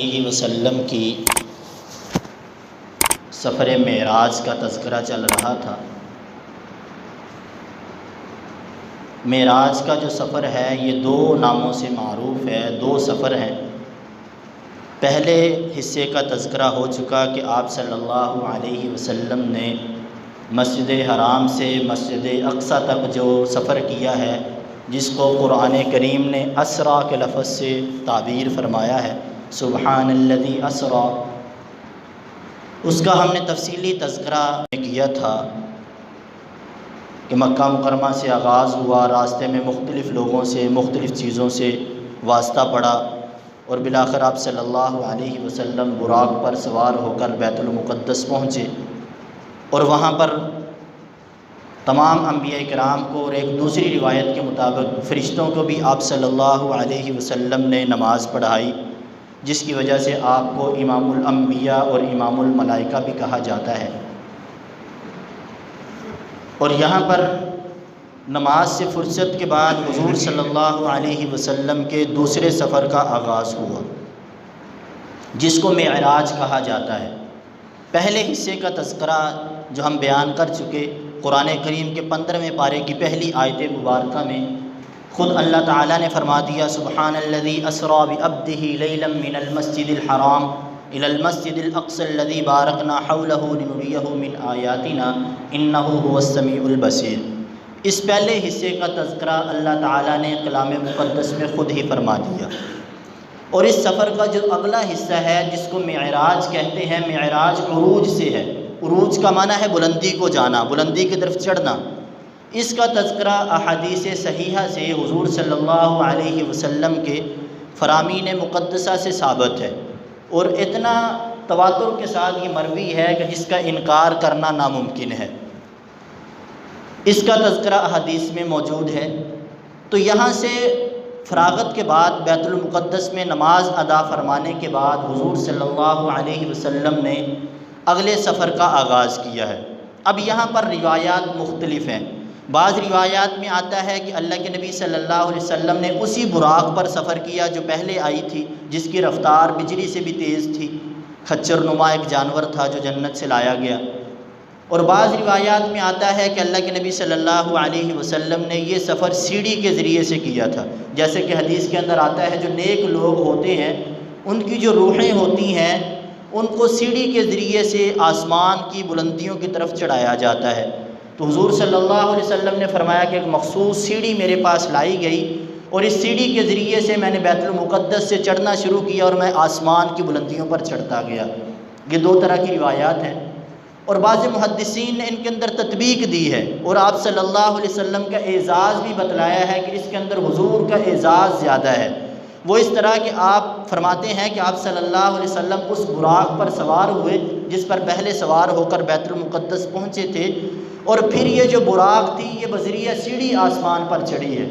علیہ وسلم کی سفر معراج کا تذکرہ چل رہا تھا۔ معراج کا جو سفر ہے یہ دو ناموں سے معروف ہے، دو سفر ہیں۔ پہلے حصے کا تذکرہ ہو چکا کہ آپ صلی اللہ علیہ وسلم نے مسجد حرام سے مسجد اقصیٰ تک جو سفر کیا ہے، جس کو قرآن کریم نے اسریٰ کے لفظ سے تعبیر فرمایا ہے، سبحان الذی اسریٰ، اس کا ہم نے تفصیلی تذکرہ کیا تھا کہ مکہ مکرمہ سے آغاز ہوا، راستے میں مختلف لوگوں سے مختلف چیزوں سے واسطہ پڑا اور بالآخر آپ صلی اللہ علیہ وسلم براق پر سوار ہو کر بیت المقدس پہنچے، اور وہاں پر تمام انبیاء کرام کو اور ایک دوسری روایت کے مطابق فرشتوں کو بھی آپ صلی اللہ علیہ وسلم نے نماز پڑھائی، جس کی وجہ سے آپ کو امام الانبیاء اور امام الملائکہ بھی کہا جاتا ہے۔ اور یہاں پر نماز سے فرصت کے بعد حضور صلی اللہ علیہ وسلم کے دوسرے سفر کا آغاز ہوا، جس کو معراج کہا جاتا ہے۔ پہلے حصے کا تذکرہ جو ہم بیان کر چکے، قرآن کریم کے 15ویں پارے کی پہلی آیت مبارکہ میں خود اللہ تعالیٰ نے فرما دیا، سبحان الذی اسریٰ بعبدہ لیلا من المسجد الحرام الی المسجد الاقصی الذی بارکنا حولہ لنریہ من آیاتنا انہ هو السمیع البصیر۔ اس پہلے حصے کا تذکرہ اللہ تعالیٰ نے کلام مقدس میں خود ہی فرما دیا، اور اس سفر کا جو اگلا حصہ ہے جس کو معراج کہتے ہیں، معراج عروج سے ہے۔ عروج کا معنی ہے بلندی کو جانا، بلندی کی طرف چڑھنا۔ اس کا تذکرہ احادیث صحیحہ سے حضور صلی اللہ علیہ وسلم کے فرامین مقدسہ سے ثابت ہے، اور اتنا تواتر کے ساتھ یہ مروی ہے کہ جس کا انکار کرنا ناممکن ہے۔ اس کا تذکرہ احادیث میں موجود ہے۔ تو یہاں سے فراغت کے بعد بیت المقدس میں نماز ادا فرمانے کے بعد حضور صلی اللہ علیہ وسلم نے اگلے سفر کا آغاز کیا ہے۔ اب یہاں پر روایات مختلف ہیں۔ بعض روایات میں آتا ہے کہ اللہ کے نبی صلی اللہ علیہ وسلم نے اسی براق پر سفر کیا جو پہلے آئی تھی، جس کی رفتار بجلی سے بھی تیز تھی، خچر نما ایک جانور تھا جو جنت سے لایا گیا۔ اور بعض روایات میں آتا ہے کہ اللہ کے نبی صلی اللہ علیہ وسلم نے یہ سفر سیڑھی کے ذریعے سے کیا تھا، جیسے کہ حدیث کے اندر آتا ہے جو نیک لوگ ہوتے ہیں ان کی جو روحیں ہوتی ہیں ان کو سیڑھی کے ذریعے سے آسمان کی بلندیوں کی طرف چڑھایا جاتا ہے۔ تو حضور صلی اللہ علیہ وسلم نے فرمایا کہ ایک مخصوص سیڑھی میرے پاس لائی گئی، اور اس سیڑھی کے ذریعے سے میں نے بیت المقدس سے چڑھنا شروع کیا اور میں آسمان کی بلندیوں پر چڑھتا گیا۔ یہ دو طرح کی روایات ہیں، اور بعض محدثین نے ان کے اندر تطبیق دی ہے، اور آپ صلی اللہ علیہ وسلم کا اعزاز بھی بتلایا ہے کہ اس کے اندر حضور کا اعزاز زیادہ ہے۔ وہ اس طرح کہ آپ فرماتے ہیں کہ آپ صلی اللہ علیہ وسلم اس براق پر سوار ہوئے جس پر پہلے سوار ہو کر بیت المقدس پہنچے تھے، اور پھر یہ جو براق تھی یہ بذریعہ سیڑھی آسمان پر چڑھی ہے،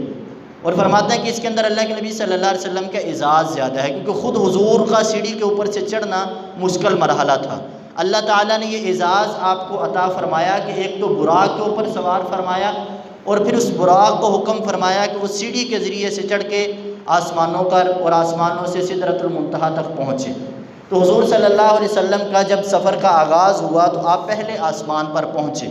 اور فرماتے ہیں کہ اس کے اندر اللہ کے نبی صلی اللہ علیہ وسلم کا اعزاز زیادہ ہے، کیونکہ خود حضور کا سیڑھی کے اوپر سے چڑھنا مشکل مرحلہ تھا۔ اللہ تعالیٰ نے یہ اعزاز آپ کو عطا فرمایا کہ ایک تو براق کے اوپر سوار فرمایا، اور پھر اس براق کو حکم فرمایا کہ وہ سیڑھی کے ذریعے سے چڑھ کے آسمانوں پر اور آسمانوں سے سدرۃ المنتہا تک پہنچے۔ تو حضور صلی اللہ علیہ وسلم کا جب سفر کا آغاز ہوا تو آپ پہلے آسمان پر پہنچے۔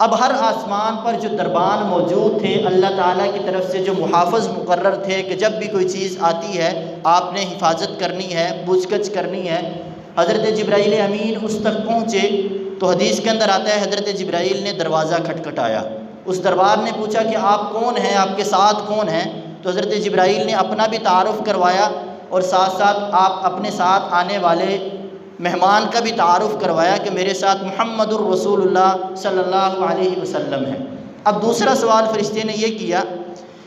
اب ہر آسمان پر جو دربان موجود تھے، اللہ تعالیٰ کی طرف سے جو محافظ مقرر تھے کہ جب بھی کوئی چیز آتی ہے آپ نے حفاظت کرنی ہے، پوچھ گچھ کرنی ہے۔ حضرت جبرائیل امین اس تک پہنچے تو حدیث کے اندر آتا ہے حضرت جبرائیل نے دروازہ کھٹکھٹایا۔ اس دربار نے پوچھا کہ آپ کون ہیں، آپ کے ساتھ کون ہیں؟ تو حضرت جبرائیل نے اپنا بھی تعارف کروایا، اور ساتھ ساتھ آپ اپنے ساتھ آنے والے مہمان کا بھی تعارف کروایا کہ میرے ساتھ محمد الرسول اللہ صلی اللہ علیہ وسلم ہے۔ اب دوسرا سوال فرشتے نے یہ کیا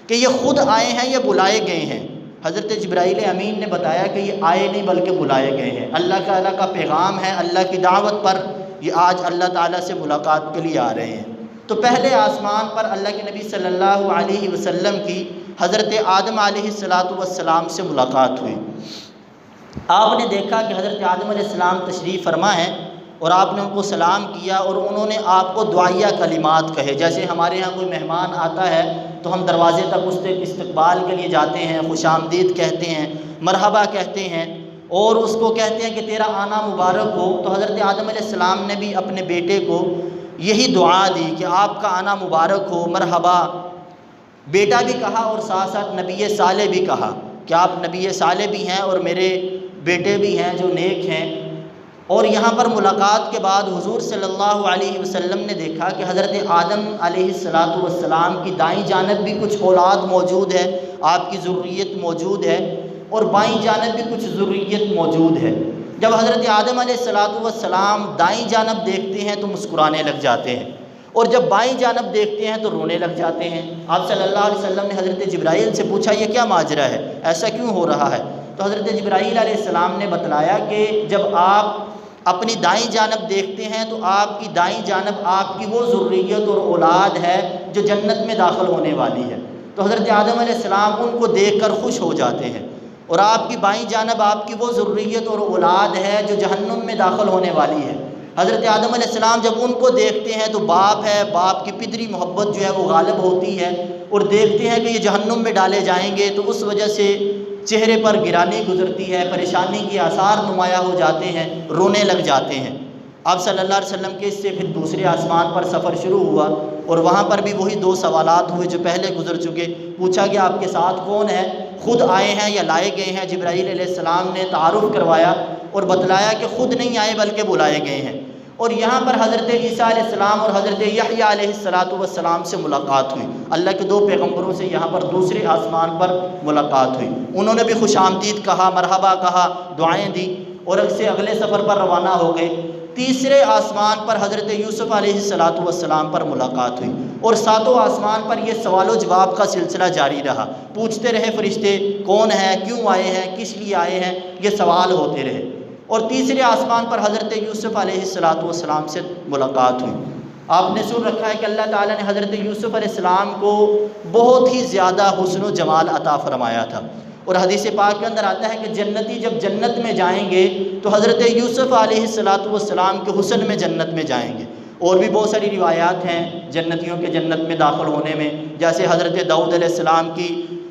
کہ یہ خود آئے ہیں یا بلائے گئے ہیں؟ حضرت جبرائیل امین نے بتایا کہ یہ آئے نہیں بلکہ بلائے گئے ہیں، اللہ تعالیٰ کا پیغام ہے، اللہ کی دعوت پر یہ آج اللہ تعالیٰ سے ملاقات کے لیے آ رہے ہیں۔ تو پہلے آسمان پر اللہ کے نبی صلی اللہ علیہ وسلم کی حضرت آدم علیہ السلام سے ملاقات ہوئی۔ آپ نے دیکھا کہ حضرت آدم علیہ السلام تشریف فرما ہیں، اور آپ نے ان کو سلام کیا، اور انہوں نے آپ کو دعائیہ کلمات کہے۔ جیسے ہمارے ہاں کوئی مہمان آتا ہے تو ہم دروازے تک اس کے استقبال کے لیے جاتے ہیں، خوش آمدید کہتے ہیں، مرحبا کہتے ہیں، اور اس کو کہتے ہیں کہ تیرا آنا مبارک ہو، تو حضرت آدم علیہ السلام نے بھی اپنے بیٹے کو یہی دعا دی کہ آپ کا آنا مبارک ہو، مرحبا۔ بیٹا بھی کہا اور ساتھ ساتھ نبی صالح بھی کہا کہ آپ نبی صالح بھی ہیں اور میرے بیٹے بھی ہیں جو نیک ہیں۔ اور یہاں پر ملاقات کے بعد حضور صلی اللہ علیہ وسلم نے دیکھا کہ حضرت آدم علیہ السلام کی دائیں جانب بھی کچھ اولاد موجود ہے، آپ کی ذریت موجود ہے، اور بائیں جانب بھی کچھ ذریت موجود ہے۔ جب حضرت آدم علیہ السلام دائیں جانب دیکھتے ہیں تو مسکرانے لگ جاتے ہیں، اور جب بائیں جانب دیکھتے ہیں تو رونے لگ جاتے ہیں۔ آپ صلی اللہ علیہ وسلم نے حضرت جبرائیل سے پوچھا یہ کیا ماجرا ہے، ایسا کیوں ہو رہا ہے؟ تو حضرت جبرائیل علیہ السلام نے بتلایا کہ جب آپ اپنی دائیں جانب دیکھتے ہیں تو آپ کی دائیں جانب آپ کی وہ ذریت اور اولاد ہے جو جنت میں داخل ہونے والی ہے، تو حضرت آدم علیہ السلام ان کو دیکھ کر خوش ہو جاتے ہیں، اور آپ کی بائیں جانب آپ کی وہ ذریت اور اولاد ہے جو جہنم میں داخل ہونے والی ہے۔ حضرت آدم علیہ السلام جب ان کو دیکھتے ہیں تو باپ ہے، باپ کی پدری محبت جو ہے وہ غالب ہوتی ہے، اور دیکھتے ہیں کہ یہ جہنم میں ڈالے جائیں گے، تو اس وجہ سے چہرے پر گرانی گزرتی ہے، پریشانی کے آثار نمایاں ہو جاتے ہیں، رونے لگ جاتے ہیں۔ آپ صلی اللہ علیہ وسلم کے اس سے پھر دوسرے آسمان پر سفر شروع ہوا، اور وہاں پر بھی وہی دو سوالات ہوئے جو پہلے گزر چکے۔ پوچھا کہ آپ کے ساتھ کون ہے، خود آئے ہیں یا لائے گئے ہیں؟ جبرائیل علیہ السلام نے تعارف کروایا اور بتلایا کہ خود نہیں آئے بلکہ بلائے گئے ہیں۔ اور یہاں پر حضرت عیسیٰ علیہ السلام اور حضرت یحییٰ علیہ السلام سے ملاقات ہوئی۔ اللہ کے دو پیغمبروں سے یہاں پر دوسرے آسمان پر ملاقات ہوئی، انہوں نے بھی خوش آمدید کہا، مرحبا کہا، دعائیں دی، اور اگلے سفر پر روانہ ہو گئے۔ تیسرے آسمان پر حضرت یوسف علیہ السلام پر ملاقات ہوئی، اور ساتوں آسمان پر یہ سوال و جواب کا سلسلہ جاری رہا۔ پوچھتے رہے فرشتے کون ہے، کیوں آئے ہیں، کس لیے آئے ہیں، یہ سوال ہوتے رہے۔ اور تیسرے آسمان پر حضرت یوسف علیہ السلام سے ملاقات ہوئی۔ آپ نے سن رکھا ہے کہ اللہ تعالیٰ نے حضرت یوسف علیہ السلام کو بہت ہی زیادہ حسن و جمال عطا فرمایا تھا، اور حدیث پاک کے اندر آتا ہے کہ جنتی جب جنت میں جائیں گے تو حضرت یوسف علیہ السلام کے حسن میں جنت میں جائیں گے۔ اور بھی بہت ساری روایات ہیں جنتیوں کے جنت میں داخل ہونے میں، جیسے حضرت داؤد علیہ السلام کی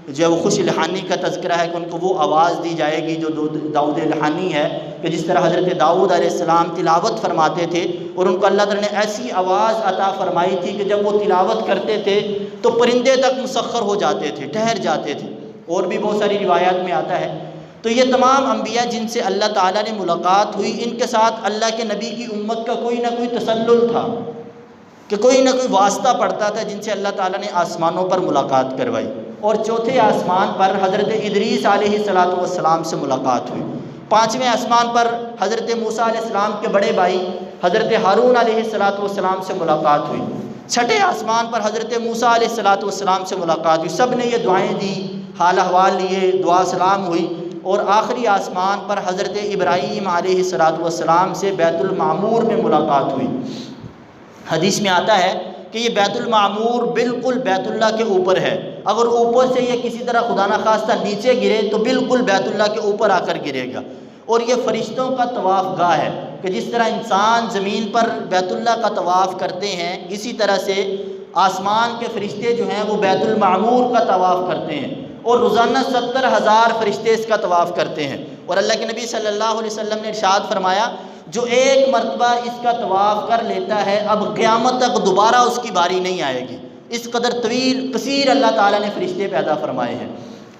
جو وہ خوش الحانی کا تذکرہ ہے کہ ان کو وہ آواز دی جائے گی جو داؤد الحانی ہے، کہ جس طرح حضرت داؤد علیہ السلام تلاوت فرماتے تھے، اور ان کو اللہ تعالیٰ نے ایسی آواز عطا فرمائی تھی کہ جب وہ تلاوت کرتے تھے تو پرندے تک مسخر ہو جاتے تھے، ٹھہر جاتے تھے۔ اور بھی بہت ساری روایات میں آتا ہے۔ تو یہ تمام انبیاء جن سے اللہ تعالیٰ نے ملاقات ہوئی، ان کے ساتھ اللہ کے نبی کی امت کا کوئی نہ کوئی تسلل تھا، کہ کوئی نہ کوئی واسطہ پڑتا تھا جن سے اللہ تعالیٰ نے آسمانوں پر ملاقات کروائی۔ اور چوتھے آسمان پر حضرت ادریس علیہ السلام سے ملاقات ہوئی۔ پانچویں آسمان پر حضرت موسیٰ علیہ السلام کے بڑے بھائی حضرت ہارون علیہ السلام سے ملاقات ہوئی۔ چھٹے آسمان پر حضرت موسیٰ علیہ السلام سے ملاقات ہوئی، سب نے یہ دعائیں دی، حال احوال لیے، دعا سلام ہوئی۔ اور آخری آسمان پر حضرت ابراہیم علیہ السلام سے بیت المعمور میں ملاقات ہوئی۔ حدیث میں آتا ہے کہ یہ بیت المعمور بالکل بیت اللہ کے اوپر ہے، اگر اوپر سے یہ کسی طرح خدا نخواستہ نیچے گرے تو بالکل بیت اللہ کے اوپر آ کر گرے گا۔ اور یہ فرشتوں کا طواف گاہ ہے، کہ جس طرح انسان زمین پر بیت اللہ کا طواف کرتے ہیں، اسی طرح سے آسمان کے فرشتے جو ہیں وہ بیت المعمور کا طواف کرتے ہیں، اور روزانہ 70,000 فرشتے اس کا طواف کرتے ہیں۔ اور اللہ کے نبی صلی اللہ علیہ وسلم نے ارشاد فرمایا جو ایک مرتبہ اس کا طواف کر لیتا ہے اب قیامت تک دوبارہ اس کی باری نہیں آئے گی، اس قدر طویل قصیر اللہ تعالیٰ نے فرشتے پیدا فرمائے ہیں۔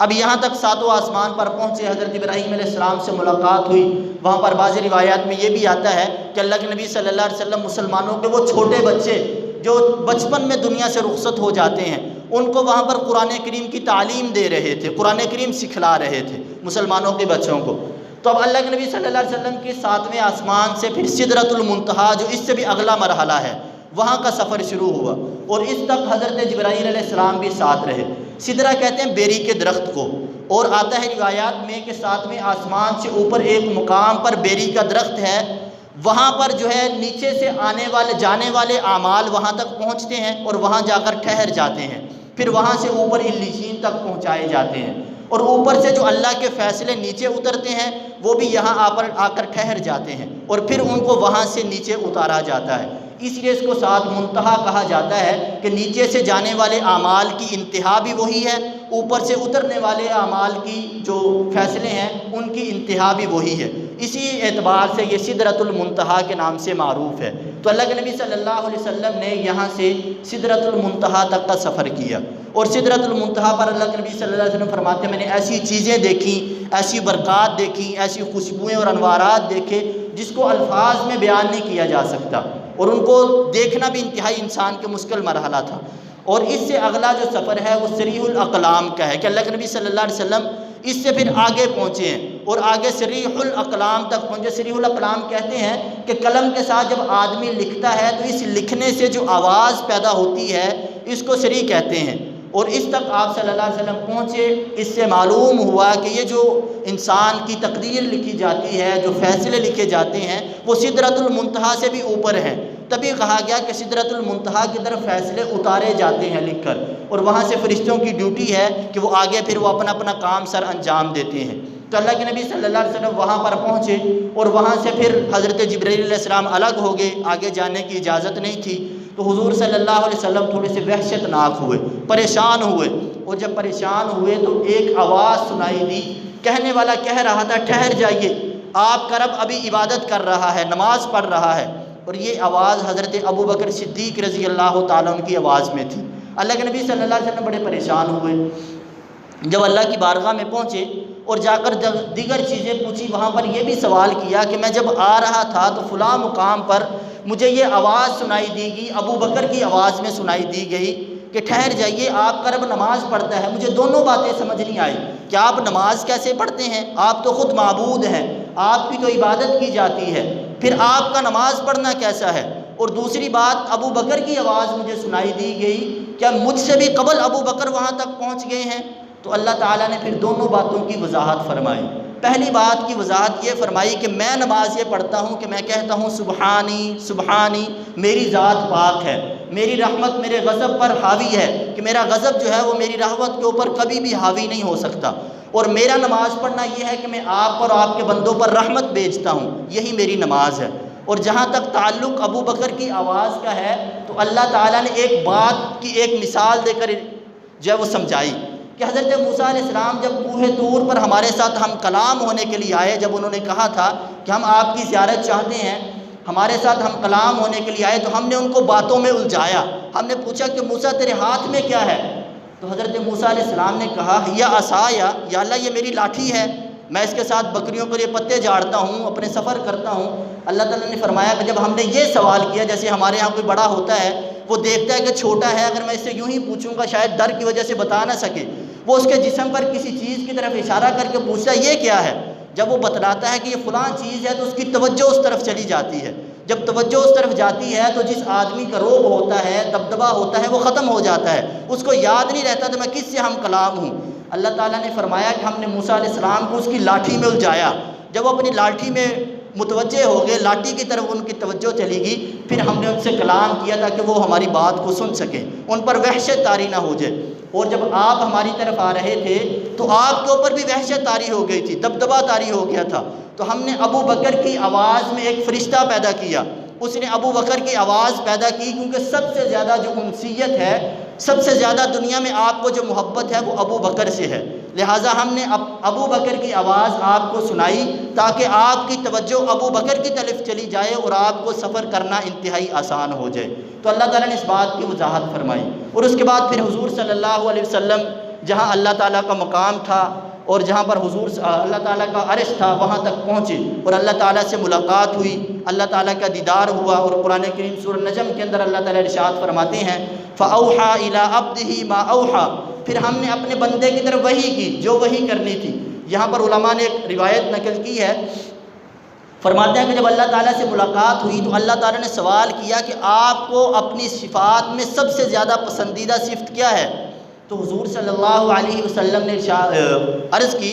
اب یہاں تک ساتوں آسمان پر پہنچے، حضرت ابراہیم علیہ السلام سے ملاقات ہوئی۔ وہاں پر بعض روایات میں یہ بھی آتا ہے کہ اللہ کے نبی صلی اللہ علیہ وسلم مسلمانوں کے وہ چھوٹے بچے جو بچپن میں دنیا سے رخصت ہو جاتے ہیں، ان کو وہاں پر قرآن کریم کی تعلیم دے رہے تھے، قرآن کریم سکھلا رہے تھے مسلمانوں کے بچوں کو۔ تو اب اللہ کے نبی صلی اللہ علیہ وسلم کے 7ویں آسمان سے پھر سدرۃ المنتہا جو اس سے بھی اگلا مرحلہ ہے، وہاں کا سفر شروع ہوا، اور اس تک حضرت جبرائیل علیہ السلام بھی ساتھ رہے۔ سدرہ کہتے ہیں بیری کے درخت کو، اور آتا ہے روایات میں کہ 7ویں آسمان سے اوپر ایک مقام پر بیری کا درخت ہے، وہاں پر جو ہے نیچے سے آنے والے جانے والے اعمال وہاں تک پہنچتے ہیں اور وہاں جا کر ٹھہر جاتے ہیں، پھر وہاں سے اوپر علیشین تک پہنچائے جاتے ہیں، اور اوپر سے جو اللہ کے فیصلے نیچے اترتے ہیں وہ بھی یہاں آ کر ٹھہر جاتے ہیں، اور پھر ان کو وہاں سے نیچے اتارا جاتا ہے۔ اس لیے اس کو 7 منتہا کہا جاتا ہے کہ نیچے سے جانے والے اعمال کی انتہا بھی وہی ہے، اوپر سے اترنے والے اعمال کی جو فیصلے ہیں ان کی انتہا بھی وہی ہے۔ اسی اعتبار سے یہ سدرۃ المنتہا کے نام سے معروف ہے۔ تو اللہ کے نبی صلی اللہ علیہ وسلم نے یہاں سے سدرۃ المنتہا تک کا سفر کیا، اور سدرۃ المنتہا پر اللہ کے نبی صلی اللہ علیہ وسلم فرماتے ہیں میں نے ایسی چیزیں دیکھیں، ایسی برکات دیکھیں، ایسی خوشبوئیں اور انوارات دیکھے جس کو الفاظ میں بیان نہیں کیا جا سکتا، اور ان کو دیکھنا بھی انتہائی انسان کے مشکل مرحلہ تھا۔ اور اس سے اگلا جو سفر ہے وہ صریح الاقلام کا ہے کہ اللہ کے نبی صلی اللہ علیہ وسلم اس سے پھر آگے پہنچے ہیں، اور آگے صریح الاقلام تک پہنچے۔ صریح الاقلام کہتے ہیں کہ قلم کے ساتھ جب آدمی لکھتا ہے تو اس لکھنے سے جو آواز پیدا ہوتی ہے اس کو صریح کہتے ہیں، اور اس تک آپ صلی اللہ علیہ وسلم پہنچے۔ اس سے معلوم ہوا کہ یہ جو انسان کی تقدیر لکھی جاتی ہے، جو فیصلے لکھے جاتے ہیں، وہ سدرۃ المنتہا سے بھی اوپر ہیں۔ تبھی کہا گیا کہ سدرۃ المنتہا کی طرف فیصلے اتارے جاتے ہیں لکھ کر، اور وہاں سے فرشتوں کی ڈیوٹی ہے کہ وہ آگے پھر وہ اپنا اپنا کام سر انجام دیتے ہیں۔ تو اللہ کے نبی صلی اللہ علیہ وسلم وہاں پر پہنچے، اور وہاں سے پھر حضرت جبرائیل علیہ السلام الگ ہو گئے، آگے جانے کی اجازت نہیں تھی۔ تو حضور صلی اللہ علیہ وسلم تھوڑے سے وحشت ناک ہوئے، پریشان ہوئے، اور جب پریشان ہوئے تو ایک آواز سنائی دی، کہنے والا کہہ رہا تھا ٹھہر جائیے، آپ کا رب ابھی عبادت کر رہا ہے، نماز پڑھ رہا ہے۔ اور یہ آواز حضرت ابو بکر صدیق رضی اللہ تعالیٰ عنہ کی آواز میں تھی۔ اللہ کے نبی صلی اللہ علیہ وسلم بڑے پریشان ہوئے، جب اللہ کی بارگاہ میں پہنچے اور جا کر دیگر چیزیں پوچھی، وہاں پر یہ بھی سوال کیا کہ میں جب آ رہا تھا تو فلاں مقام پر مجھے یہ آواز سنائی دی گئی، ابو بکر کی آواز میں سنائی دی گئی کہ ٹھہر جائیے، آپ کا رب نماز پڑھتا ہے۔ مجھے دونوں باتیں سمجھ نہیں آئی کہ آپ نماز کیسے پڑھتے ہیں، آپ تو خود معبود ہیں، آپ کی تو عبادت کی جاتی ہے، پھر آپ کا نماز پڑھنا کیسا ہے؟ اور دوسری بات، ابو بکر کی آواز مجھے سنائی دی گئی، کیا مجھ سے بھی قبل ابو بکر وہاں تک پہنچ گئے ہیں؟ تو اللہ تعالیٰ نے پھر دونوں باتوں کی وضاحت فرمائی۔ پہلی بات کی وضاحت یہ فرمائی کہ میں نماز یہ پڑھتا ہوں کہ میں کہتا ہوں سبحانی سبحانی، میری ذات پاک ہے، میری رحمت میرے غضب پر حاوی ہے، کہ میرا غضب جو ہے وہ میری رحمت کے اوپر کبھی بھی حاوی نہیں ہو سکتا، اور میرا نماز پڑھنا یہ ہے کہ میں آپ اور آپ کے بندوں پر رحمت بھیجتا ہوں، یہی میری نماز ہے۔ اور جہاں تک تعلق ابو بکر کی آواز کا ہے تو اللہ تعالیٰ نے ایک بات کی ایک مثال دے کر جو ہے وہ سمجھائی کہ حضرت موسیٰ علیہ السلام جب کوہ طور پر ہمارے ساتھ ہم کلام ہونے کے لیے آئے، جب انہوں نے کہا تھا کہ ہم آپ کی زیارت چاہتے ہیں، ہمارے ساتھ ہم کلام ہونے کے لیے آئے، تو ہم نے ان کو باتوں میں الجھایا۔ ہم نے پوچھا کہ موسیٰ تیرے ہاتھ میں کیا ہے؟ تو حضرت موسیٰ علیہ السلام نے کہا یا عصایا، یا اللہ یہ میری لاٹھی ہے، میں اس کے ساتھ بکریوں کے لیے پتے جھاڑتا ہوں، اپنے سفر کرتا ہوں۔ اللہ تعالیٰ نے فرمایا کہ جب ہم نے یہ سوال کیا، جیسے ہمارے ہاں کوئی بڑا ہوتا ہے، وہ دیکھتا ہے کہ چھوٹا ہے، اگر میں اس سے یوں ہی پوچھوں گا شاید ڈر کی وجہ سے بتا نہ سکے، وہ اس کے جسم پر کسی چیز کی طرف اشارہ کر کے پوچھتا ہے یہ کیا ہے؟ جب وہ بتلاتا ہے کہ یہ فلاں چیز ہے تو اس کی توجہ اس طرف چلی جاتی ہے۔ جب توجہ اس طرف جاتی ہے تو جس آدمی کا روب ہوتا ہے، دبدبہ ہوتا ہے، وہ ختم ہو جاتا ہے، اس کو یاد نہیں رہتا تو میں کس سے ہم کلام ہوں۔ اللہ تعالیٰ نے فرمایا کہ ہم نے موسیٰ علیہ السلام کو اس کی لاٹھی میں الجھایا، جب وہ اپنی لاٹھی میں متوجہ ہو گئے، لاٹھی کی طرف ان کی توجہ چلی گئی، پھر ہم نے ان سے کلام کیا تاکہ وہ ہماری بات کو سن سکیں، ان پر وحشت طاری نہ ہو جائے۔ اور جب آپ ہماری طرف آ رہے تھے تو آپ کے اوپر بھی وحشت طاری ہو گئی تھی، دبدبہ طاری ہو گیا تھا، تو ہم نے ابو بکر کی آواز میں ایک فرشتہ پیدا کیا، اس نے ابو بکر کی آواز پیدا کی، کیونکہ سب سے زیادہ جو انسیت ہے، سب سے زیادہ دنیا میں آپ کو جو محبت ہے وہ ابو بکر سے ہے، لہٰذا ہم نے ابو بکر کی آواز آپ کو سنائی تاکہ آپ کی توجہ ابو بکر کی طرف چلی جائے اور آپ کو سفر کرنا انتہائی آسان ہو جائے۔ تو اللہ تعالیٰ نے اس بات کی وضاحت فرمائی، اور اس کے بعد پھر حضور صلی اللہ علیہ وسلم جہاں اللہ تعالیٰ کا مقام تھا اور جہاں پر حضور اللہ تعالیٰ کا عرش تھا وہاں تک پہنچے، اور اللہ تعالیٰ سے ملاقات ہوئی، اللہ تعالیٰ کا دیدار ہوا۔ اور قرآن کریم سورہ نجم کے اندر اللہ تعالیٰ ارشاد فرماتے ہیں فَأَوْحَى إِلَىٰ عَبْدِهِ مَا أَوْحَىٰ، پھر ہم نے اپنے بندے کی طرف وحی کی جو وحی کرنی تھی۔ یہاں پر علماء نے ایک روایت نقل کی ہے، فرماتے ہیں کہ جب اللہ تعالیٰ سے ملاقات ہوئی تو اللہ تعالیٰ نے سوال کیا کہ آپ کو اپنی صفات میں سب سے زیادہ پسندیدہ صفت کیا ہے؟ تو حضور صلی اللہ علیہ وسلم نے عرض کی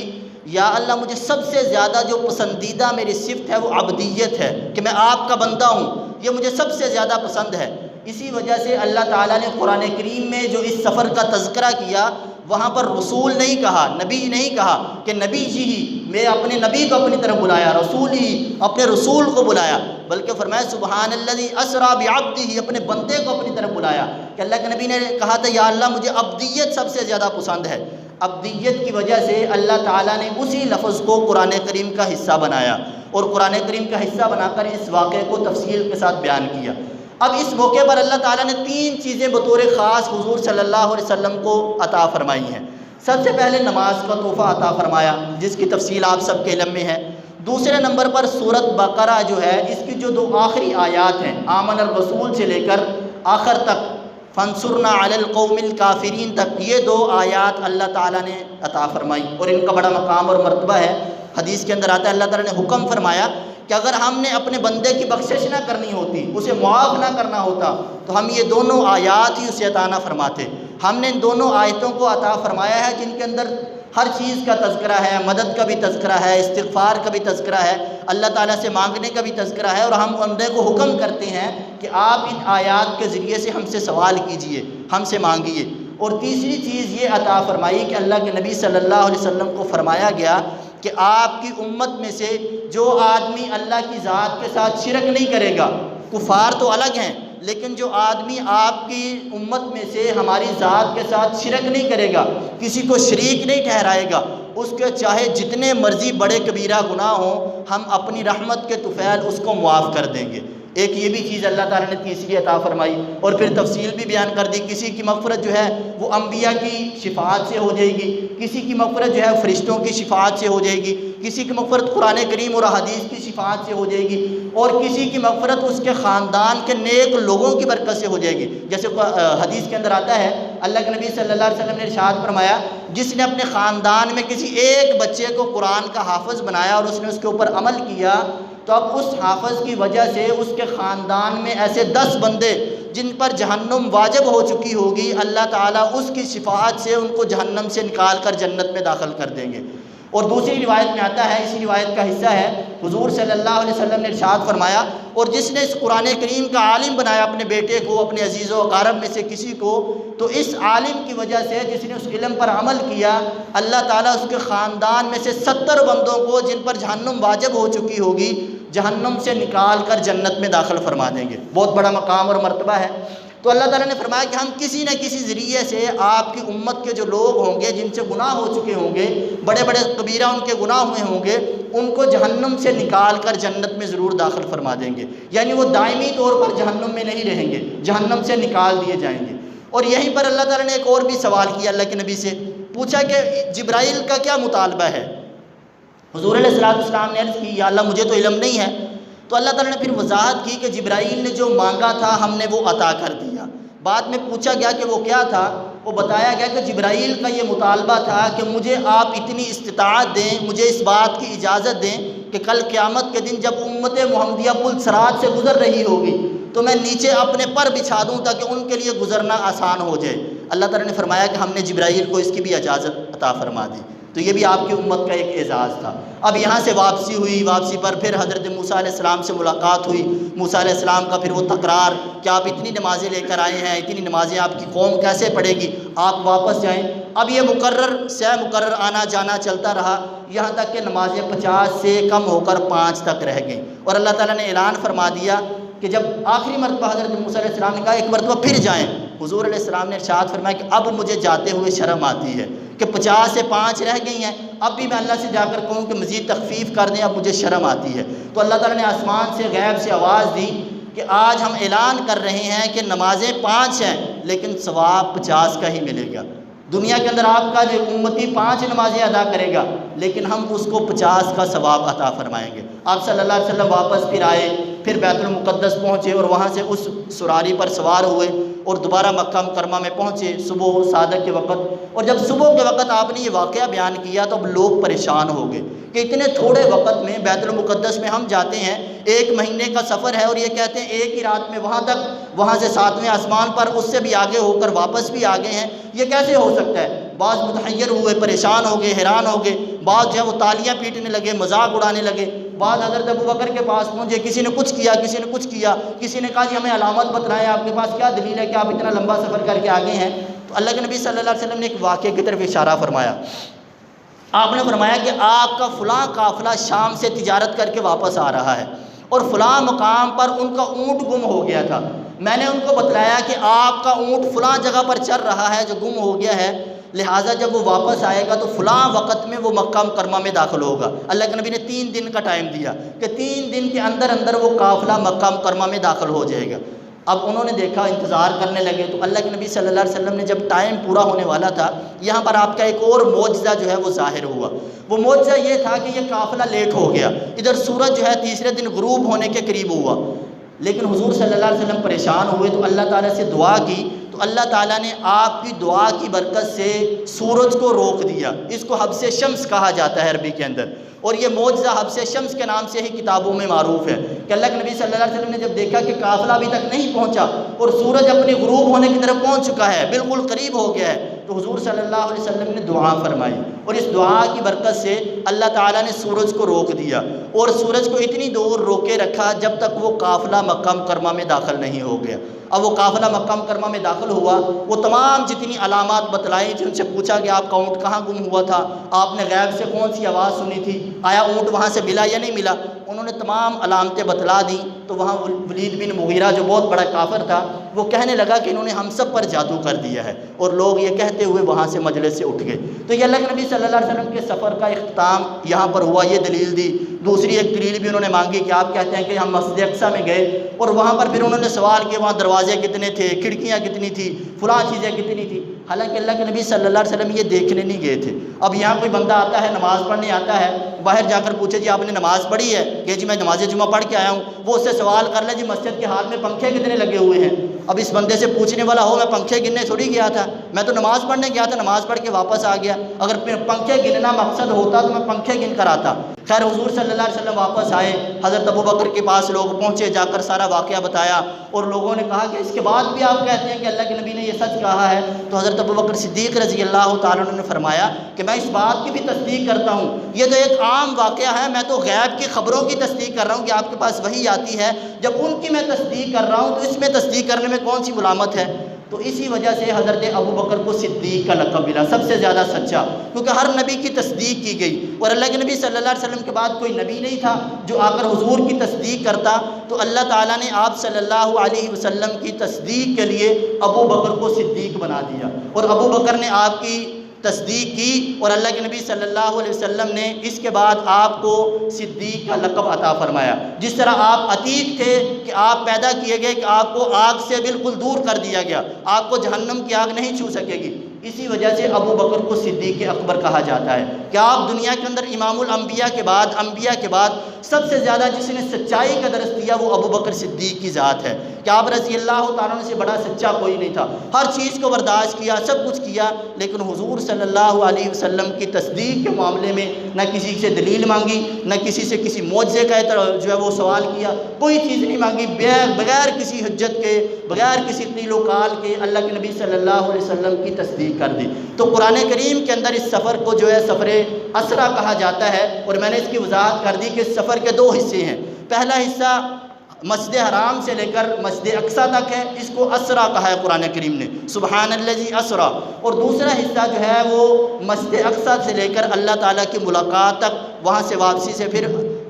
یا اللہ مجھے سب سے زیادہ جو پسندیدہ میری صفت ہے وہ عبدیت ہے، کہ میں آپ کا بندہ ہوں، یہ مجھے سب سے زیادہ پسند ہے۔ اسی وجہ سے اللہ تعالیٰ نے قرآن کریم میں جو اس سفر کا تذکرہ کیا وہاں پر رسول نہیں کہا، نبی نہیں کہا کہ نبی جی ہی، میں اپنے نبی کو اپنی طرف بلایا، رسول ہی اپنے رسول کو بلایا، بلکہ فرمایا سبحان الذی اسریٰ بعبدہ، اپنے بندے کو اپنی طرف بلایا، کہ اللہ کے نبی نے کہا تھا یا اللہ مجھے عبدیت سب سے زیادہ پسند ہے۔ ابدیت کی وجہ سے اللہ تعالیٰ نے اسی لفظ کو قرآن کریم کا حصہ بنایا اور قرآن کریم کا حصہ بنا کر اس واقعے کو تفصیل کے ساتھ بیان کیا۔ اب اس موقع پر اللہ تعالیٰ نے 3 چیزیں بطور خاص حضور صلی اللہ علیہ وسلم کو عطا فرمائی ہیں۔ سب سے پہلے نماز کا تحفہ عطا فرمایا، جس کی تفصیل آپ سب کے علم میں ہے۔ دوسرے نمبر پر سورۃ بقرہ جو ہے، اس کی جو 2 آخری آیات ہیں، آمن الرسول سے لے کر آخر تک فانصرنا علی القوم الکافرین تک، یہ 2 آیات اللہ تعالیٰ نے عطا فرمائی اور ان کا بڑا مقام اور مرتبہ ہے۔ حدیث کے اندر آتا ہے اللہ تعالیٰ نے حکم فرمایا کہ اگر ہم نے اپنے بندے کی بخشش نہ کرنی ہوتی، اسے معاف نہ کرنا ہوتا، تو ہم یہ دونوں آیات ہی اسے عطا نہ فرماتے۔ ہم نے ان دونوں آیتوں کو عطا فرمایا ہے جن کے اندر ہر چیز کا تذکرہ ہے، مدد کا بھی تذکرہ ہے، استغفار کا بھی تذکرہ ہے، اللہ تعالیٰ سے مانگنے کا بھی تذکرہ ہے، اور ہم بندے کو حکم کرتے ہیں کہ آپ ان آیات کے ذریعے سے ہم سے سوال کیجئے، ہم سے مانگیے۔ اور تیسری چیز یہ عطا فرمائی کہ اللہ کے نبی صلی اللہ علیہ وسلم کو فرمایا گیا کہ آپ کی امت میں سے جو آدمی اللہ کی ذات کے ساتھ شرک نہیں کرے گا، کفار تو الگ ہیں، لیکن جو آدمی آپ کی امت میں سے ہماری ذات کے ساتھ شرک نہیں کرے گا، کسی کو شریک نہیں ٹھہرائے گا، اس کے چاہے جتنے مرضی بڑے کبیرہ گناہ ہوں، ہم اپنی رحمت کے طفیل اس کو معاف کر دیں گے۔ ایک یہ بھی چیز اللہ تعالیٰ نے تیسری عطا فرمائی، اور پھر تفصیل بھی بیان کر دی۔ کسی کی مغفرت جو ہے وہ انبیاء کی شفاعت سے ہو جائے گی، کسی کی مغفرت جو ہے فرشتوں کی شفاعت سے ہو جائے گی، کسی کی مغفرت قرآن کریم اور احادیث کی شفاعت سے ہو جائے گی، اور کسی کی مغفرت اس کے خاندان کے نیک لوگوں کی برکت سے ہو جائے گی۔ جیسے حدیث کے اندر آتا ہے اللہ کے نبی صلی اللہ علیہ وسلم نے ارشاد فرمایا، جس نے اپنے خاندان میں کسی ایک بچے کو قرآن کا حافظ بنایا اور اس نے اس کے اوپر عمل کیا، تو اب اس حافظ کی وجہ سے اس کے خاندان میں ایسے 10 بندے جن پر جہنم واجب ہو چکی ہوگی، اللہ تعالیٰ اس کی شفاعت سے ان کو جہنم سے نکال کر جنت میں داخل کر دیں گے۔ اور دوسری روایت میں آتا ہے، اسی روایت کا حصہ ہے، حضور صلی اللہ علیہ وسلم نے ارشاد فرمایا، اور جس نے اس قرآن کریم کا عالم بنایا اپنے بیٹے کو، اپنے عزیز و اقارب میں سے کسی کو، تو اس عالم کی وجہ سے جس نے اس علم پر عمل کیا، اللہ تعالیٰ اس کے خاندان میں سے 70 بندوں کو جن پر جہنم واجب ہو چکی ہوگی، جہنم سے نکال کر جنت میں داخل فرما دیں گے۔ بہت بڑا مقام اور مرتبہ ہے۔ تو اللہ تعالیٰ نے فرمایا کہ ہم کسی نہ کسی ذریعے سے آپ کی امت کے جو لوگ ہوں گے جن سے گناہ ہو چکے ہوں گے، بڑے بڑے کبیرہ ان کے گناہ ہوئے ہوں گے، ان کو جہنم سے نکال کر جنت میں ضرور داخل فرما دیں گے، یعنی وہ دائمی طور پر جہنم میں نہیں رہیں گے، جہنم سے نکال دیے جائیں گے۔ اور یہیں پر اللہ تعالیٰ نے ایک اور بھی سوال کیا، اللہ کے نبی سے پوچھا کہ جبرائیل کا کیا مطالبہ ہے؟ حضور علیہ السلام نے عرض کی، یا اللہ مجھے تو علم نہیں ہے۔ تو اللہ تعالیٰ نے پھر وضاحت کی کہ جبرائیل نے جو مانگا تھا ہم نے وہ عطا کر دیا۔ بعد میں پوچھا گیا کہ وہ کیا تھا، وہ بتایا گیا کہ جبرائیل کا یہ مطالبہ تھا کہ مجھے آپ اتنی استطاعت دیں، مجھے اس بات کی اجازت دیں کہ کل قیامت کے دن جب امت محمدیہ پل صراط سے گزر رہی ہوگی تو میں نیچے اپنے پر بچھا دوں تاکہ ان کے لیے گزرنا آسان ہو جائے۔ اللہ تعالیٰ نے فرمایا کہ ہم نے جبرائیل کو اس کی بھی اجازت عطا فرما دی۔ تو یہ بھی آپ کی امت کا ایک اعزاز تھا۔ اب یہاں سے واپسی ہوئی، واپسی پر پھر حضرت موسیٰ علیہ السلام سے ملاقات ہوئی۔ موسیٰ علیہ السلام کا پھر وہ تکرار کہ آپ اتنی نمازیں لے کر آئے ہیں، اتنی نمازیں آپ کی قوم کیسے پڑھے گی، آپ واپس جائیں۔ اب یہ مقرر آنا جانا چلتا رہا، یہاں تک کہ نمازیں 50 سے کم ہو کر 5 تک رہ گئیں، اور اللہ تعالیٰ نے اعلان فرما دیا کہ جب آخری مرتبہ حضرت موسیٰ علیہ السلام نے کہا ایک مرتبہ پھر جائیں، حضور علیہ السلام نے ارشاد فرمایا کہ اب مجھے جاتے ہوئے شرم آتی ہے کہ 50 سے 5 رہ گئی ہیں، اب بھی میں اللہ سے جا کر کہوں کہ مزید تخفیف کر دیں، اب مجھے شرم آتی ہے۔ تو اللہ تعالیٰ نے آسمان سے غیب سے آواز دی کہ آج ہم اعلان کر رہے ہیں کہ نمازیں 5 ہیں لیکن ثواب 50 کا ہی ملے گا۔ دنیا کے اندر آپ کا جو امتی 5 نمازیں ادا کرے گا لیکن ہم اس کو 50 کا ثواب عطا فرمائیں گے۔ آپ صلی اللہ علیہ وسلم واپس پھر آئے، پھر بیت المقدس پہنچے اور وہاں سے اس سواری پر سوار ہوئے اور دوبارہ مکہ مکرمہ میں پہنچے صبح صادق کے وقت۔ اور جب صبح کے وقت آپ نے یہ واقعہ بیان کیا تو اب لوگ پریشان ہو گئے کہ اتنے تھوڑے وقت میں بیت المقدس میں ہم جاتے ہیں، 1 مہینے کا سفر ہے، اور یہ کہتے ہیں ایک ہی رات میں وہاں تک، وہاں سے 7ویں آسمان پر اس سے بھی آگے ہو کر واپس بھی آ گئے ہیں، یہ کیسے ہو سکتا ہے؟ بعض متحیر ہوئے، پریشان ہو گئے، حیران ہو گئے، بعض جو ہے وہ تالیاں پیٹنے لگے، مذاق اڑانے لگے، بعض حضرت ابوبکر کے پاس پہنچے، کسی نے کچھ کیا، کسی نے کچھ کیا، کسی نے کہا جی ہمیں علامت بتلائیں، آپ کے پاس کیا دلیل ہے کہ آپ اتنا لمبا سفر کر کے آگے ہیں؟ تو اللہ کے نبی صلی اللہ علیہ وسلم نے ایک واقعے کی طرف اشارہ فرمایا۔ آپ نے فرمایا کہ آپ کا فلاں قافلہ شام سے تجارت کر کے واپس آ رہا ہے اور فلاں مقام پر ان کا اونٹ گم ہو گیا تھا، میں نے ان کو بتلایا کہ آپ کا اونٹ فلاں جگہ پر چل رہا ہے جو گم ہو گیا ہے، لہٰذا جب وہ واپس آئے گا تو فلاں وقت میں وہ مکہ مکرمہ میں داخل ہوگا۔ اللہ کے نبی نے 3 دن کا ٹائم دیا کہ 3 دن کے اندر اندر وہ قافلہ مکہ مکرمہ میں داخل ہو جائے گا۔ اب انہوں نے دیکھا، انتظار کرنے لگے، تو اللہ کے نبی صلی اللہ علیہ وسلم نے جب ٹائم پورا ہونے والا تھا، یہاں پر آپ کا ایک اور معجزہ جو ہے وہ ظاہر ہوا۔ وہ معجزہ یہ تھا کہ یہ قافلہ لیٹ ہو گیا، ادھر سورج جو ہے تیسرے دن غروب ہونے کے قریب ہوا، لیکن حضور صلی اللہ علیہ وسلم پریشان ہوئے تو اللہ تعالیٰ سے دعا کی، تو اللہ تعالیٰ نے آپ کی دعا کی برکت سے سورج کو روک دیا۔ اس کو حبس شمس کہا جاتا ہے عربی کے اندر، اور یہ معجزہ حبس شمس کے نام سے ہی کتابوں میں معروف ہے کہ اللہ کے نبی صلی اللہ علیہ وسلم نے جب دیکھا کہ قافلہ ابھی تک نہیں پہنچا اور سورج اپنے غروب ہونے کی طرف پہنچ چکا ہے، بالکل قریب ہو گیا ہے، تو حضور صلی اللہ علیہ وسلم نے دعا فرمائی، اور اس دعا کی برکت سے اللہ تعالیٰ نے سورج کو روک دیا، اور سورج کو اتنی دور روکے رکھا جب تک وہ قافلہ مکہ مکرمہ میں داخل نہیں ہو گیا۔ اب وہ قافلہ مکہ مکرمہ میں داخل ہوا، وہ تمام جتنی علامات بتلائی تھیں، ان سے پوچھا کہ آپ کا اونٹ کہاں گم ہوا تھا، آپ نے غیب سے کون سی آواز سنی تھی، آیا اونٹ وہاں سے ملا یا نہیں ملا، انہوں نے تمام علامتیں بتلا دیں۔ تو وہاں ولید بن مغیرہ جو بہت بڑا کافر تھا، وہ کہنے لگا کہ انہوں نے ہم سب پر جادو کر دیا ہے، اور لوگ یہ کہتے ہوئے وہاں سے مجلس سے اٹھ گئے۔ تو یہ اللہ کے نبی صلی اللہ علیہ وسلم کے سفر کا اختتام یہاں پر ہوا، یہ دلیل دی۔ دوسری ایک دلیل بھی انہوں نے مانگی کہ آپ کہتے ہیں کہ ہم مسجد اقصیٰ میں گئے اور وہاں پر پھر انہوں نے سوال کیا وہاں دروازے کتنے تھے، کھڑکیاں کتنی تھی، فلاں چیزیں کتنی تھی، حالانکہ اللہ کے نبی صلی اللہ علیہ وسلم یہ دیکھنے نہیں گئے تھے۔ اب یہاں کوئی بندہ آتا ہے، نماز پڑھنے آتا ہے، باہر جا کر پوچھے جی آپ نے نماز پڑھی ہے کہ جی میں نماز جمعہ پڑھ کے آیا ہوں، وہ اس سے سوال کر لے جی مسجد کے حال میں پنکھے کتنے لگے ہوئے ہیں۔ اب اس بندے سے پوچھنے والا ہو میں پنکھے گننے تھوڑی گیا تھا، میں تو نماز پڑھنے گیا تھا، نماز پڑھ کے واپس آ گیا، اگر پنکھے گننا مقصد ہوتا تو میں پنکھے گن کر آتا۔ خیر حضور صلی اللہ علیہ وسلم واپس آئے، حضرت ابوبکر کے پاس لوگ پہنچے، جا کر سارا واقعہ بتایا، اور لوگوں نے کہا کہ اس کے بعد بھی آپ کہتے ہیں کہ اللہ کے نبی نے یہ سچ کہا ہے؟ تو حضرت ابوبکر صدیق رضی اللہ تعالیٰ عنہ نے فرمایا کہ میں اس بات کی بھی تصدیق کرتا ہوں، یہ تو ایک عام واقعہ ہے، میں تو غیب کی خبروں کی تصدیق کر رہا ہوں کہ آپ کے پاس وحی آتی ہے، جب ان کی میں تصدیق کر رہا ہوں تو اس میں تصدیق کرنے میں کون سی ملامت ہے؟ تو اسی وجہ سے حضرت ابوبکر کو صدیق کا لقب ملا، سب سے زیادہ سچا، کیونکہ ہر نبی کی تصدیق کی گئی، اور اللہ کے نبی صلی اللہ علیہ وسلم کے بعد کوئی نبی نہیں تھا جو آ کر حضور کی تصدیق کرتا، تو اللہ تعالیٰ نے آپ صلی اللہ علیہ وسلم کی تصدیق کے لیے ابوبکر کو صدیق بنا دیا، اور ابوبکر نے آپ کی تصدیق کی، اور اللہ کے نبی صلی اللہ علیہ وسلم نے اس کے بعد آپ کو صدیق کا لقب عطا فرمایا۔ جس طرح آپ عتیق تھے کہ آپ پیدا کیے گئے کہ آپ کو آگ سے بالکل دور کر دیا گیا، آپ کو جہنم کی آگ نہیں چھو سکے گی، اسی وجہ سے ابو بکر کو صدیق اکبر کہا جاتا ہے کہ آپ دنیا کے اندر امام الانبیاء کے بعد، انبیاء کے بعد سب سے زیادہ جس نے سچائی کا درس دیا وہ ابو بکر صدیق کی ذات ہے کہ آپ رضی اللہ تعالیٰ عنہ سے بڑا سچا کوئی نہیں تھا، ہر چیز کو برداشت کیا، سب کچھ کیا، لیکن حضور صلی اللہ علیہ وسلم کی تصدیق کے معاملے میں نہ کسی سے دلیل مانگی، نہ کسی سے کسی معجزے کا جو ہے وہ سوال کیا، کوئی چیز نہیں مانگی، بغیر کسی حجت کے، بغیر کسی قیل و قال کے اللہ کے نبی صلی اللہ علیہ وسلم کی تصدیق کر دی۔ تو قرآن کریم کے اندر اس سفر کو جو ہے سفر اسرا کہا جاتا ہے، اور میں نے اس کی وضاحت کر دی کہ اس سفر کے 2 حصے ہیں۔ پہلا حصہ مسجد حرام سے لے کر مسجد اقصیٰ تک ہے، اس کو اسرا کہا ہے قرآن کریم نے، سبحان الذی اسرا، اور دوسرا حصہ جو ہے وہ مسجد اقصیٰ سے لے کر اللہ تعالیٰ کی ملاقات تک، وہاں سے واپسی سے پھر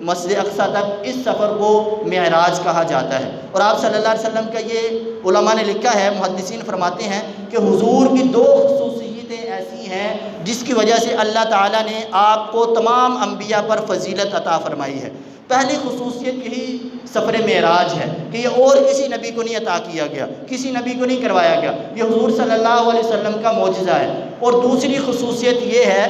مسجد اقصیٰ تک، اس سفر کو معراج کہا جاتا ہے۔ اور آپ صلی اللہ علیہ وسلم کا یہ علماء نے لکھا ہے، محدثین فرماتے ہیں کہ حضور کی 2 خصوصیتیں ایسی ہیں جس کی وجہ سے اللہ تعالیٰ نے آپ کو تمام انبیاء پر فضیلت عطا فرمائی ہے۔ پہلی خصوصیت یہی سفر معراج ہے کہ یہ اور کسی نبی کو نہیں عطا کیا گیا، کسی نبی کو نہیں کروایا گیا، یہ حضور صلی اللہ علیہ وسلم کا معجزہ ہے۔ اور دوسری خصوصیت یہ ہے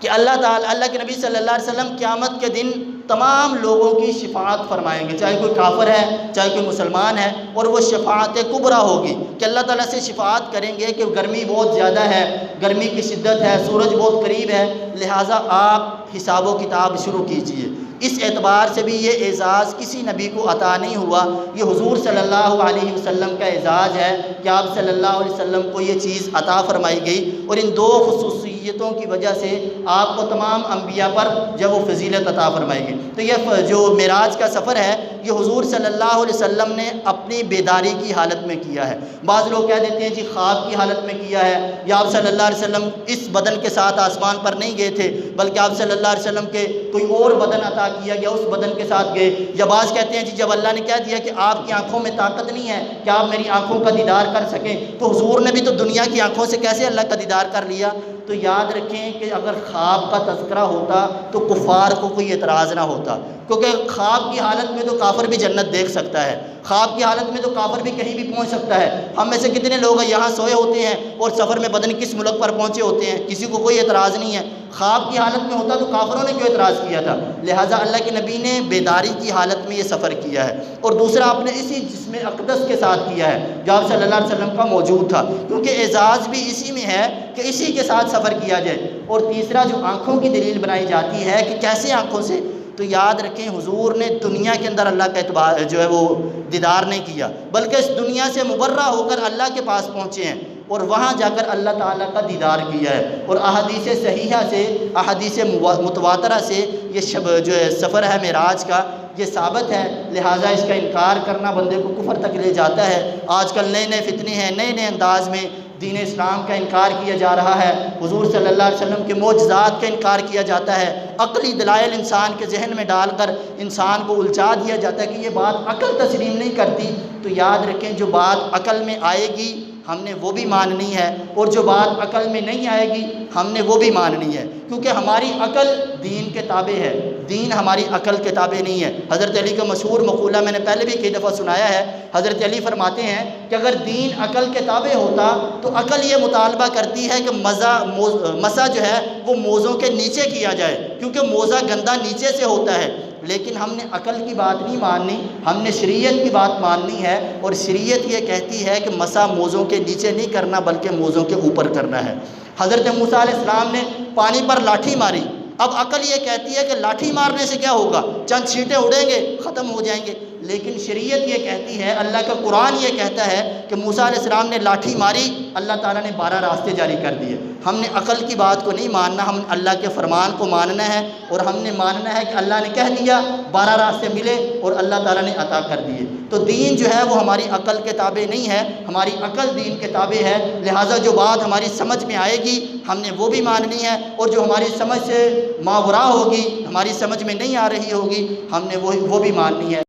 کہ اللہ کے نبی صلی اللہ علیہ وسلم قیامت کے دن تمام لوگوں کی شفاعت فرمائیں گے، چاہے کوئی کافر ہے چاہے کوئی مسلمان ہے، اور وہ شفاعت کبریٰ ہوگی کہ اللہ تعالیٰ سے شفاعت کریں گے کہ گرمی بہت زیادہ ہے، گرمی کی شدت ہے، سورج بہت قریب ہے، لہٰذا آپ حساب و کتاب شروع کیجئے۔ اس اعتبار سے بھی یہ اعزاز کسی نبی کو عطا نہیں ہوا، یہ حضور صلی اللہ علیہ وسلم کا اعزاز ہے کہ آپ صلی اللہ علیہ وسلم کو یہ چیز عطا فرمائی گئی، اور ان 2 خصوصیات خصوصیتوں کی وجہ سے آپ کو تمام انبیاء پر جب وہ فضیلت عطا فرمائے گی۔ تو یہ جو معراج کا سفر ہے یہ حضور صلی اللہ علیہ وسلم نے اپنی بیداری کی حالت میں کیا ہے۔ بعض لوگ کہہ دیتے ہیں جی خواب کی حالت میں کیا ہے، یا آپ صلی اللہ علیہ وسلم اس بدن کے ساتھ آسمان پر نہیں گئے تھے بلکہ آپ صلی اللہ علیہ وسلم کے کوئی اور بدن عطا کیا گیا، اس بدن کے ساتھ گئے۔ یا بعض کہتے ہیں جی جب اللہ نے کہہ دیا کہ آپ کی آنکھوں میں طاقت نہیں ہے کہ آپ میری آنکھوں کا دیدار کر سکیں، تو حضور نے بھی تو دنیا کی آنکھوں سے کیسے اللہ کا دیدار کر لیا؟ تو یاد رکھیں کہ اگر خواب کا تذکرہ ہوتا تو کفار کو کوئی اعتراض نہ ہوتا، کیونکہ خواب کی حالت میں تو کافر بھی جنت دیکھ سکتا ہے، خواب کی حالت میں تو کافر بھی کہیں بھی پہنچ سکتا ہے۔ ہم میں سے کتنے لوگ یہاں سوئے ہوتے ہیں اور سفر میں بدن کس ملک پر پہنچے ہوتے ہیں، کسی کو کوئی اعتراض نہیں ہے۔ خواب کی حالت میں ہوتا تو کافروں نے کیوں اعتراض کیا تھا؟ لہٰذا اللہ کے نبی نے بیداری کی حالت میں یہ سفر کیا ہے، اور دوسرا آپ نے اسی جسم اقدس کے ساتھ کیا ہے جو آپ صلی اللہ علیہ وسلم کا موجود تھا، کیونکہ اعزاز بھی اسی میں ہے کہ اسی کے ساتھ سفر کیا جائے۔ اور تیسرا جو آنکھوں کی دلیل بنائی جاتی ہے کہ کیسے آنکھوں سے، تو یاد رکھیں حضور نے دنیا کے اندر اللہ کا اعتبار جو ہے وہ دیدار نہیں کیا، بلکہ اس دنیا سے مبرہ ہو کر اللہ کے پاس پہنچے ہیں اور وہاں جا کر اللہ تعالیٰ کا دیدار کیا ہے۔ اور احادیث صحیحہ سے، احادیث متواترہ سے یہ جو ہے سفر ہے معراج کا یہ ثابت ہے، لہٰذا اس کا انکار کرنا بندے کو کفر تک لے جاتا ہے۔ آج کل نئے نئے فتنے ہیں، نئے نئے انداز میں دین اسلام کا انکار کیا جا رہا ہے، حضور صلی اللہ علیہ وسلم کے معجزات کا انکار کیا جاتا ہے، عقلی دلائل انسان کے ذہن میں ڈال کر انسان کو الجھا دیا جاتا ہے کہ یہ بات عقل تسلیم نہیں کرتی۔ تو یاد رکھیں جو بات عقل میں آئے گی ہم نے وہ بھی ماننی ہے، اور جو بات عقل میں نہیں آئے گی ہم نے وہ بھی ماننی ہے، کیونکہ ہماری عقل دین کے تابع ہے، دین ہماری عقل کے تابع نہیں ہے۔ حضرت علی کا مشہور مقولہ میں نے پہلے بھی کئی دفعہ سنایا ہے، حضرت علی فرماتے ہیں کہ اگر دین عقل کے تابع ہوتا تو عقل یہ مطالبہ کرتی ہے کہ مسا جو ہے وہ موزوں کے نیچے کیا جائے، کیونکہ موزہ گندا نیچے سے ہوتا ہے، لیکن ہم نے عقل کی بات نہیں ماننی، ہم نے شریعت کی بات ماننی ہے، اور شریعت یہ کہتی ہے کہ مسا موزوں کے نیچے نہیں کرنا بلکہ موزوں کے اوپر کرنا ہے۔ حضرت موسیٰ علیہ السلام نے پانی پر لاٹھی ماری، اب عقل یہ کہتی ہے کہ لاٹھی مارنے سے کیا ہوگا، چند چھینٹیں اڑیں گے، ختم ہو جائیں گے، لیکن شریعت یہ کہتی ہے، اللہ کا قرآن یہ کہتا ہے کہ موسیٰ علیہ السلام نے لاٹھی ماری، اللہ تعالیٰ نے 12 راستے جاری کر دیے۔ ہم نے عقل کی بات کو نہیں ماننا، ہم اللہ کے فرمان کو ماننا ہے، اور ہم نے ماننا ہے کہ اللہ نے کہہ دیا 12 راستے ملے اور اللہ تعالیٰ نے عطا کر دیے۔ تو دین جو ہے وہ ہماری عقل کے تابع نہیں ہے، ہماری عقل دین کے تابع ہے، لہٰذا جو بات ہماری سمجھ میں آئے گی ہم نے وہ بھی ماننی ہے، اور جو ہماری سمجھ سے ماورا ہوگی، ہماری سمجھ میں نہیں آ رہی ہوگی، ہم نے وہ بھی ماننی ہے۔